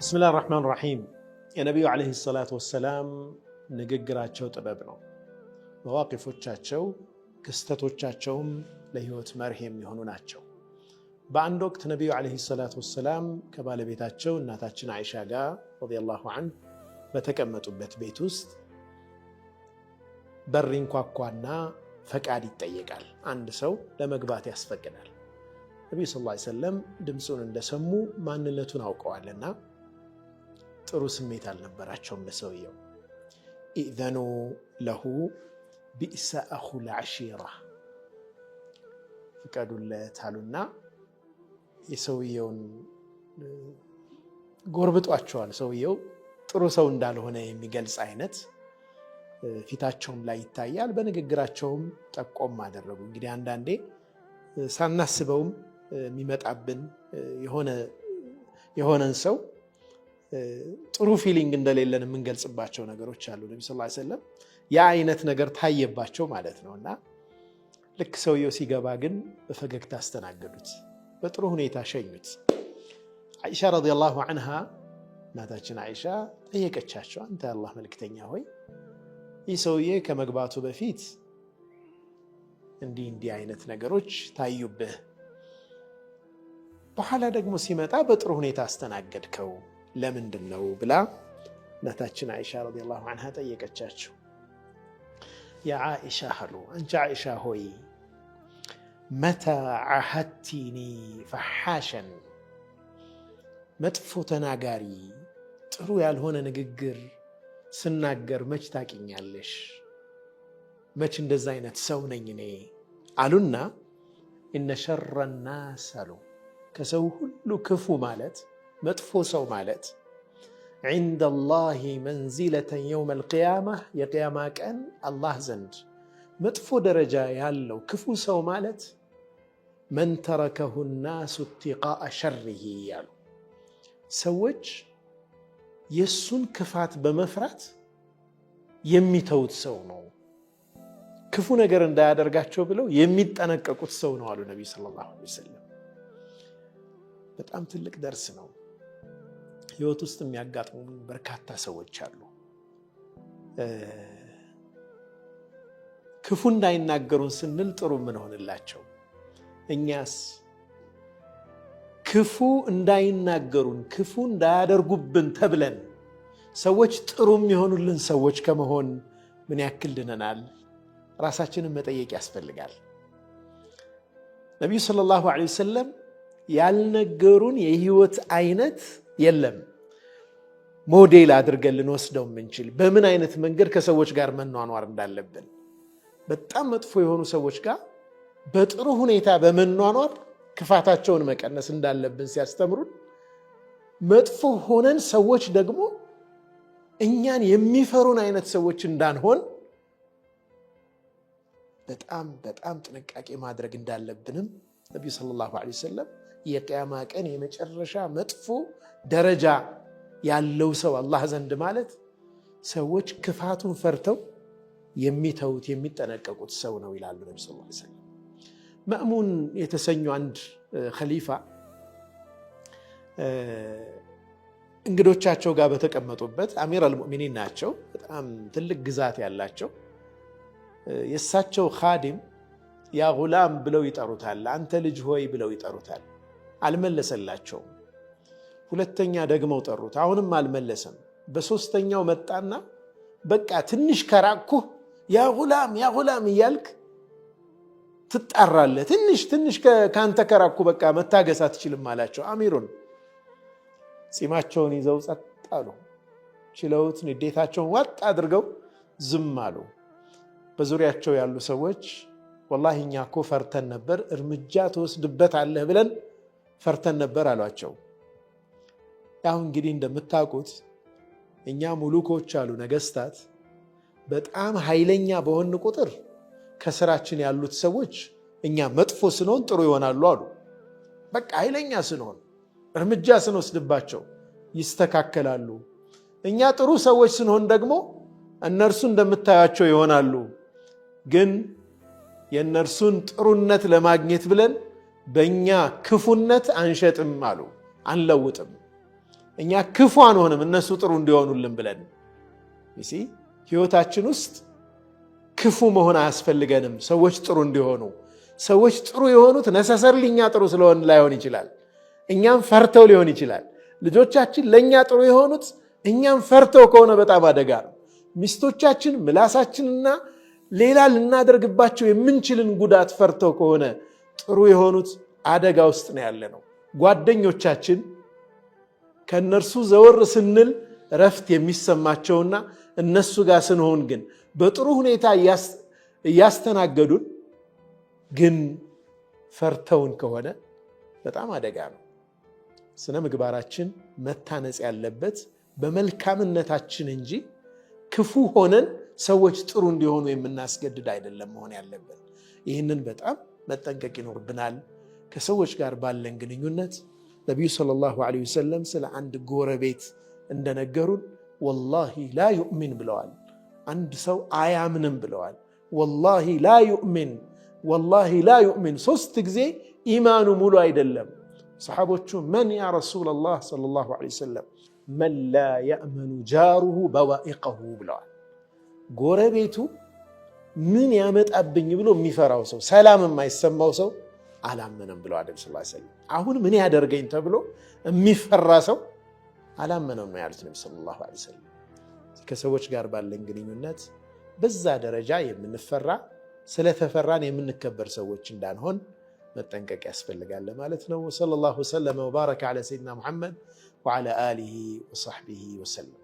بسم الله الرحمن الرحيم يا نبي عليه الصلاة والسلام ንግግራቸው ጥበብ ነው መዋቂፎቻቸው ክስተቶቻቸውም ለህይወት መርህ የሚሆኑ ናቸው በአንድ ወቅት ነብዩ አለይሂ ሰላቱ ወሰለም ከባለቤታቸው እናታችን አይሻ ጋር ረዲየላሁ ዐንሃ በተቀመጡበት ቤት ውስጥ በር ይንኳኳና ፈቃድ ይጠየቃል አንድ ሰው ለመግባት ያስፈቅዳል ነብዩ ሰለላሁ ዐለይሂ ወሰለም ድምጹን እንደሰሙ ማንነቱን አውቀዋልና ጥሩ ስሜት አልነበራቸውም ለሰውየው ኢዘኑ ለሁ ቢእሰ አኹል ዐሺራ ፍቀዱለት አሉና የሰውየውን ጎርብጧቸዋል ሰውየው ጥሩ ሰው እንዳልሆነ የሚገልጽ አይነት ፊታቸውም ላይ ይታያል በንግግራቸውም ጠቆም አደረጉ እንግዲህ አንዳንዴ ሳናስበውም የሚመጣብን የሆነን ሰው ጥሩ ፊሊንግ እንደሌለን የምንገልጽባቸው ነገሮች አሉ ነብዩ ሰለላሁ ዐለይሂ ወሰለም ያ አይነት ነገር ታየባቸው ማለት ነውና ልክ ሰውየው ሲገባ ግን በፈገግታ አስተናገዱት በጥሩ ሁኔታ ሸኙት አይሻ ረዲየላሁ ዐንሃ እናታችን አይሻ ጠየቀቻቸው አንተ አላህ መልእክተኛ ሆይ ይህ ሰውዬ ከመግባቱ በፊት እንዲህ አይነት ነገሮች ታዩብህ በኋላ ደግሞ ሲመጣ በጥሩ ሁኔታ አስተናገድከው ለምንድነው ብላ እናታችን አይሻ ረዲየላሁ ዐንሃ ጠየቀቻቸው ያ አይሻ አሉ አንቺ አይሻ ሆይ መታ አሐቲኒ ፈሐሸን መጥፎ ተናጋሪ ጥሩ ያልሆነ ንግግር ስናገር መች ታቂኛለሽ መች እንደዛ አይነት ሰው ነኝ እኔ አሉና ኢነ ሸረ الناس አሉ ከሰው ሁሉ ክፉ ማለት መጥፎ ሰው ማለት عند الله منزلة يوم القيامة የቂያማ ቀን አላህ ዘንድ መጥፎ ደረጃ ያለው ክፉ ሰው ማለት من تركه الناس اتقاء شره ያሉ ሰዎች የሱን ክፋት በመፍራት የሚተውት ሰው ነው ክፉ ነገር እንዳያደርጋቸው ብለው የሚጠነቀቁት ሰው ነው አሉ ነብዩ ሰለላሁ ዐለይሂ ወሰለም በጣም ትልቅ ደርስ ነው ህይወት ውስጥ የሚያጋጥሙ በርካታ ሰዎች አሉ ክፉ እንዳይናገሩን ስንል ጥሩ ምን ሆነላቸው እኛስ ክፉ እንዳይናገሩን ክፉ እንዳያደርጉብን ተብለን ሰዎች ጥሩ የሚሆኑልን ሰዎች ከመሆን ምን ያክል ድነናል ራሳችንን መጠየቅ ያስፈልጋል ነብዩ ሰለላሁ ዐለይሂ ወሰለም ያልነገሩን የህይወት አይነት የለም ሞዴል አድርገን ልንወስደው የምንችል በምን አይነት መንገድ ከሰዎች ጋር መኗኗር እንዳለብን በጣም መጥፎ የሆኑ ሰዎች ጋር በጥሩ ሁኔታ በመኗኗር ክፋታቸውን መቀነስ እንዳለብን ሲያስተምሩን መጥፎ ሆነን ሰዎች ደግሞ እኛን የሚፈሩን አይነት ሰዎች እንዳንሆን በጣም ጥንቃቄ ማድረግ እንዳለብንም ነብዩ ሰለላሁ ዐለይሂ ወሰለም የቂያማ ቀን የመጨረሻ መጥፎ ደረጃ ያለው ሰው አላህ ዘንድ ማለት ሰዎች ክፋቱን ፈርተው የሚተውት የሚጠነቀቁት ሰው ነው ይላሉ ነብዩ ሰለላሁ ዐለይሂ ወሰለም ማእሙን የተሰኙ አንድ ኸሊፋ እንግዶቻቸው ጋር በተቀመጡበት አሚር አልሙእሚኒን ናቸው በጣም ትልቅ ግዛት ያላቸው የሳቸው ኻዲም ያ ጉላም ብለው ይጠሩታል አንተ ልጅ ሆይ ብለው ይጠሩታል አልመለሰላቸውም ሁለተኛ ደግመው ጠሩት አሁንም አልመለሰም በሶስተኛው መጣና በቃ ትንሽ ከራኩ ያ ጉላም እያልክ ትጣራለህ ትንሽ ካንተ ከራኩ በቃ መታገስ አትችልም አላቸው አሚሩን ጺማቸውን ይዘው ጸጥ አሉ ችለውት ንዴታቸውን ዋጥ አድርገው ዝም አሉ በዙሪያቸው ያሉ ሰዎች والله እኛ እኮ ፈርተን ነበር እርምጃ ተወስድበታለህ ብለን ፈርተን ነበር አሏቸው ያው እንግዲህ እንደምታውቁት እኛ ሙሉኮች አሉ ነገስታት በጣም ኃይለኛ በሆን ቁጥር ከስራችን ያሉት ሰዎች እኛ መጥፎ ስንሆን ጥሩ ይሆናሉ አሉ በቃ ኃይለኛ ስንሆን እርምጃ ስንወስድባቸው ይስተካከላሉ እኛ ጥሩ ሰዎች ስንሆን ደግሞ እነርሱ እንደምታያቸው ይሆናሉ ግን የነርሱን ጥሩነት ለማግኘት ብለን በእኛ ክፉነት አንሸጥም አሉ አንለውጥም እኛ ክፉ አንሆንም እነሱ ጥሩ እንዲሆኑልን ብለን ይሲ ህይወታችን ውስጥ ክፉ መሆን አያስፈልገንም ሰዎች ጥሩ እንዲሆኑ ሰዎች ጥሩ የሆኑት ነሰሰርሊ እኛ ጥሩ ስለሆን ላይሆን ይችላል እኛም ፈርተው ሊሆን ይችላል ልጆቻችን ለኛ ጥሩ የሆኑት እኛም ፈርተው ከሆነ በጣም አደጋ ነው ሚስቶቻችን ምላሳችንና ሌላ ልናደርግባቸው የምንችልን ጉዳት ፈርተው ከሆነ ጥሩ የሆኑት አደጋ ውስጥ ነው ያለነው ጓደኞቻችን ከነርሱ ዘወር ስንል ረፍት የሚሰማቸውና እነሱ ጋር ስንሆን ግን በጥሩ ሁኔታ ያስተናገዱን ግን ፈርተውን ከሆነ በጣም አደጋ ነው ስነ ምግባራችን መታነጽ ያለበት በመልካምነታችን እንጂ ክፉ ሆነን ሰዎች ጥሩ እንዲሆኑ የምናስገድድ አይደለም መሆን ያለበት ይህንን በጣም መጠንቀቅ ይኖርብናል ከሰዎች ጋር ባለን ግንኙነት ነብዩ ሰለላሁ ዐለይሂ ወሰለም ስለ አንድ ጎረቤት እንደነገሩን ወላሂ ላ ዩእሚን ብለዋል አንድ ሰው አያምንም ብለዋል ወላሂ ላ ዩእሚን ወላሂ ላ ዩእሚን ሶስት ጊዜ ኢማኑ ሙሉ አይደለም ሰሃቦቹ መን ያ ረሱላላህ ሰለላሁ ዐለይሂ ወሰለም መን ላ የእመኑ ጃሩሁ በዋኢቀሁ ብለዋል ጎረቤቱ ምን ያመጣብኝ ብሎ የሚፈራው ሰው ሰላም የማይሰማው ሰው አላመነም ብለው አደም ሰለላሁ ዐለይሂ ወሰለም አሁን ምን ያደርገኝ ተብሎ የሚፈራ ሰው አላመነም ነው ያሉት ነብዩ ሰለላሁ ዐለይሂ ወሰለም ከሰዎች ጋር ባለን ግንኙነት በዛ ደረጃ የምንፈራ ስለተፈራን የምንከበር ሰዎች እንዳንሆን መጠንቀቅ ያስፈልጋል ማለት ነው ሰለላሁ ዐለይሂ ወባረከ ዐላ ሰይድና ሙሐመድ ወዐላ አሊሂ ወሰህቢሂ ወሰለም